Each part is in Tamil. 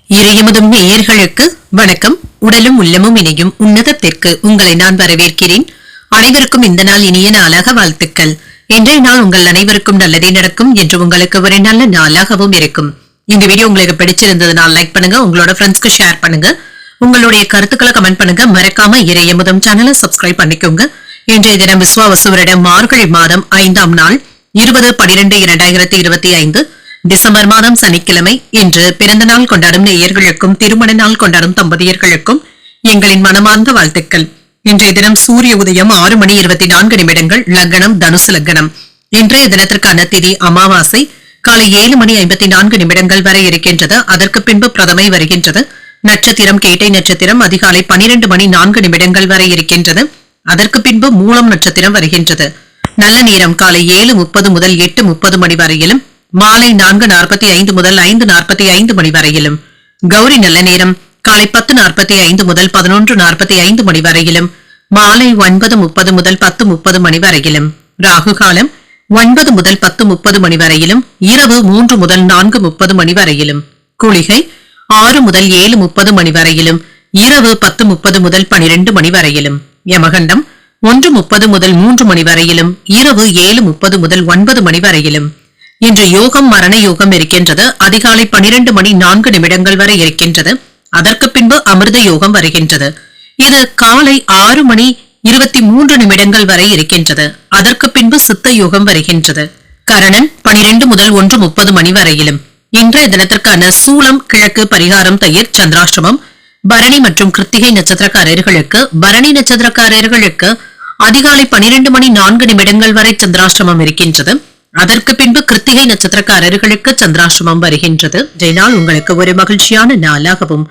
இறையமுதும் நேயர்களுக்கு வணக்கம். உடலும் உள்ளமும் இணையும் உன்னதத்திற்கு உங்களை நான் வரவேற்கிறேன். அனைவருக்கும் இந்த நாள் இனிய நாளாக வாழ்த்துக்கள். இன்றைய நாள் உங்கள் அனைவருக்கும் நல்லதே நடக்கும் என்று உங்களுக்கு ஒரு நல்ல நாளாகவும் இருக்கும். இந்த வீடியோ உங்களுக்கு பிடிச்சிருந்ததுனால லைக் பண்ணுங்க, உங்களோட ஃப்ரெண்ட்ஸ்க்கு ஷேர் பண்ணுங்க, உங்களுடைய கருத்துக்களை கமெண்ட் பண்ணுங்க. மறக்காம இறையமுதும் சேனலை சப்ஸ்கிரைப் பண்ணிக்கோங்க. இன்றைய தினம் விஸ்வாவசு வருடம் மார்கழி மாதம் 5ஆம் நாள் 20/12/2025 டிசம்பர் மாதம் சனிக்கிழமை. இன்று பிறந்த நாள் கொண்டாடும் நேயர்களுக்கும் திருமண நாள் கொண்டாடும் தம்பதியர்களுக்கும் எங்களின் மனமார்ந்த வாழ்த்துக்கள். இன்றைய தினம் சூரிய உதயம் 6:24 லக்னம் தனுசு லக்னம். இன்றைய தினத்திற்கான திதி அமாவாசை காலை 7:54 வரை இருக்கின்றது. அதற்கு பின்பு பிரதமை வருகின்றது. நட்சத்திரம் கேட்டை நட்சத்திரம் அதிகாலை 12:04 வரை இருக்கின்றது. அதற்கு பின்பு மூலம் நட்சத்திரம் வருகின்றது. நல்ல நேரம் காலை 7:30 முதல் 8:30 மணி வரையிலும், மாலை 4:45 முதல் 5:45 வரையிலும். கௌரி நல்ல நேரம் காலை 10:45 முதல் 11:45 மணி வரையிலும், மாலை 9:30 முதல் 10:30 மணி வரையிலும். ராகு காலம் 9 முதல் 10:30 மணி வரையிலும், இரவு 3 முதல் 4:30 மணி வரையிலும். குளிகை 6 முதல் 7:30 மணி வரையிலும், இரவு 10:30 முதல் 12 மணி வரையிலும். யமகண்டம் 1:30 முதல் 3 மணி வரையிலும், இரவு 7:30 முதல் 9 மணி வரையிலும். இன்று யோகம் மரண யோகம் இருக்கின்றது. அதிகாலை 12:04 வரை இருக்கின்றது. அதற்கு பின்பு அமிர்த யோகம் வருகின்றது. இது காலை 6:23 வரை இருக்கின்றது. அதற்கு பின்பு சித்த யோகம் வருகின்றது. கரணன் 12 முதல் 1:30 மணி வரையிலும். இன்றைய தினத்திற்கான சூலம் கிழக்கு, பரிகாரம் தயிர், சந்திராஷ்டமம். பரணி மற்றும் கிருத்திகை நட்சத்திரக்காரர்களுக்கு அதிகாலை 12:04 வரை சந்திராஷ்டமம் இருக்கின்றது. அதற்கு பின்பு கிருத்திகை நட்சத்திரக்காரர்களுக்கு சந்திராஷ்டமம் வருகின்றது. நாள் உங்களுக்கு ஒரு மகிழ்ச்சியான நாளாகவும்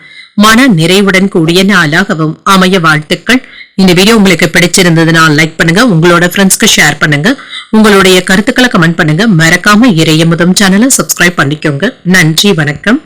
மன நிறைவுடன் கூடிய நாளாகவும் அமைய வாழ்த்துக்கள். இந்த வீடியோ உங்களுக்கு பிடிச்சிருந்ததுனால் லைக் பண்ணுங்க, உங்களோட ஃப்ரெண்ட்ஸ்க்கு ஷேர் பண்ணுங்க, உங்களுடைய கருத்துக்களை கமெண்ட் பண்ணுங்க. மறக்காம இறையமுதும் சேனலை சப்ஸ்கிரைப் பண்ணிக்கோங்க. நன்றி, வணக்கம்.